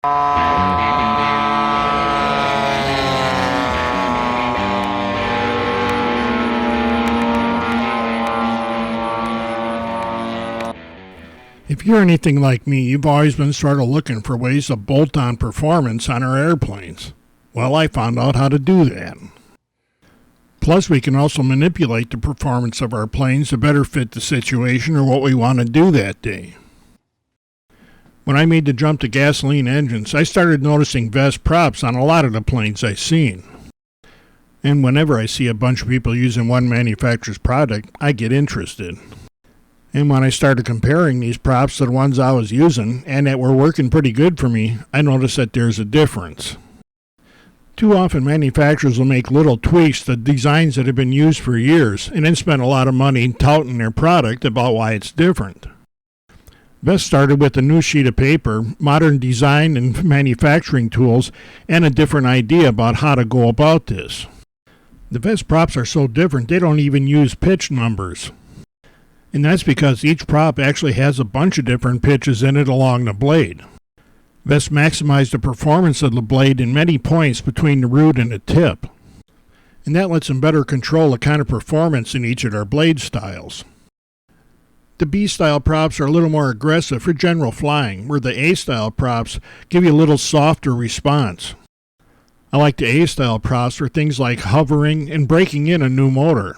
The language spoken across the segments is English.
If you're anything like me, you've always been sort of looking for ways to bolt on performance on our airplanes. Well, I found out how to do that. Plus, we can also manipulate the performance of our planes to better fit the situation or what we want to do that day. When I made the jump to gasoline engines, I started noticing Vess props on a lot of the planes I seen. And whenever I see a bunch of people using one manufacturer's product, I get interested. And when I started comparing these props to the ones I was using, and that were working pretty good for me, I noticed that there's a difference. Too often manufacturers will make little tweaks to designs that have been used for years, and then spend a lot of money touting their product about why it's different. Vess started with a new sheet of paper, modern design and manufacturing tools, and a different idea about how to go about this. The Vess props are so different they don't even use pitch numbers. And that's because each prop actually has a bunch of different pitches in it along the blade. Vess maximized the performance of the blade in many points between the root and the tip. And that lets them better control the kind of performance in each of their blade styles. The B-style props are a little more aggressive for general flying, where the A-style props give you a little softer response. I like the A-style props for things like hovering and breaking in a new motor.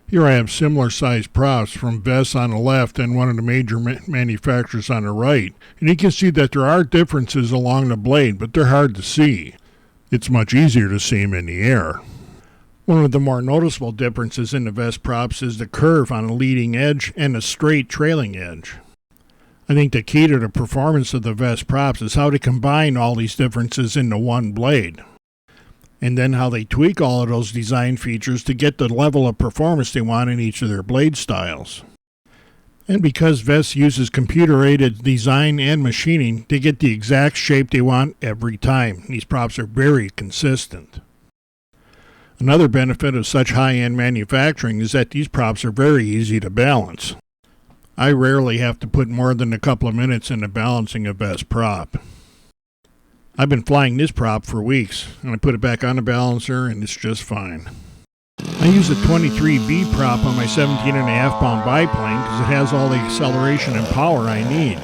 Here I have similar sized props from Vess on the left and one of the major manufacturers on the right, and you can see that there are differences along the blade, but they're hard to see. It's much easier to see them in the air. One of the more noticeable differences in the Vess props is the curve on the leading edge and the straight trailing edge. I think the key to the performance of the Vess props is how to combine all these differences into one blade, and then how they tweak all of those design features to get the level of performance they want in each of their blade styles. And because Vess uses computer-aided design and machining, they get the exact shape they want every time. These props are very consistent. Another benefit of such high-end manufacturing is that these props are very easy to balance. I rarely have to put more than a couple of minutes into balancing a Vess prop. I've been flying this prop for weeks, and I put it back on the balancer, and it's just fine. I use a 23B prop on my 17.5-pound biplane because it has all the acceleration and power I need.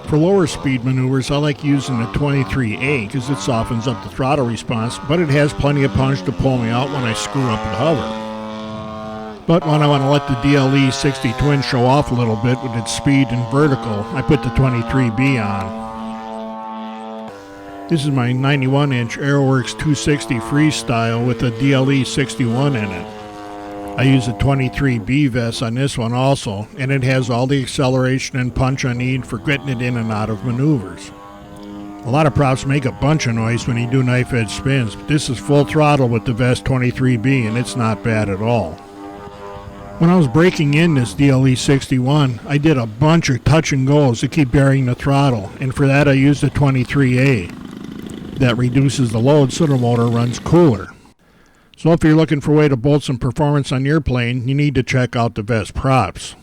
For lower speed maneuvers, I like using the 23A because it softens up the throttle response, but it has plenty of punch to pull me out when I screw up and hover. But when I want to let the DLE 60 Twin show off a little bit with its speed and vertical, I put the 23B on. This is my 91-inch Aeroworks 260 Freestyle with a DLE 61 in it. I use a 23B Vess on this one also, and it has all the acceleration and punch I need for getting it in and out of maneuvers. A lot of props make a bunch of noise when you do knife edge spins, but this is full throttle with the Vess 23B, and it's not bad at all. When I was breaking in this DLE 61, I did a bunch of touch and goes to keep burying the throttle, and for that I used a 23A. That reduces the load so the motor runs cooler. So if you're looking for a way to bolt some performance on your plane, you need to check out the Vess props.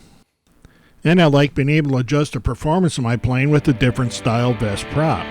And I like being able to adjust the performance of my plane with a different style Vess prop.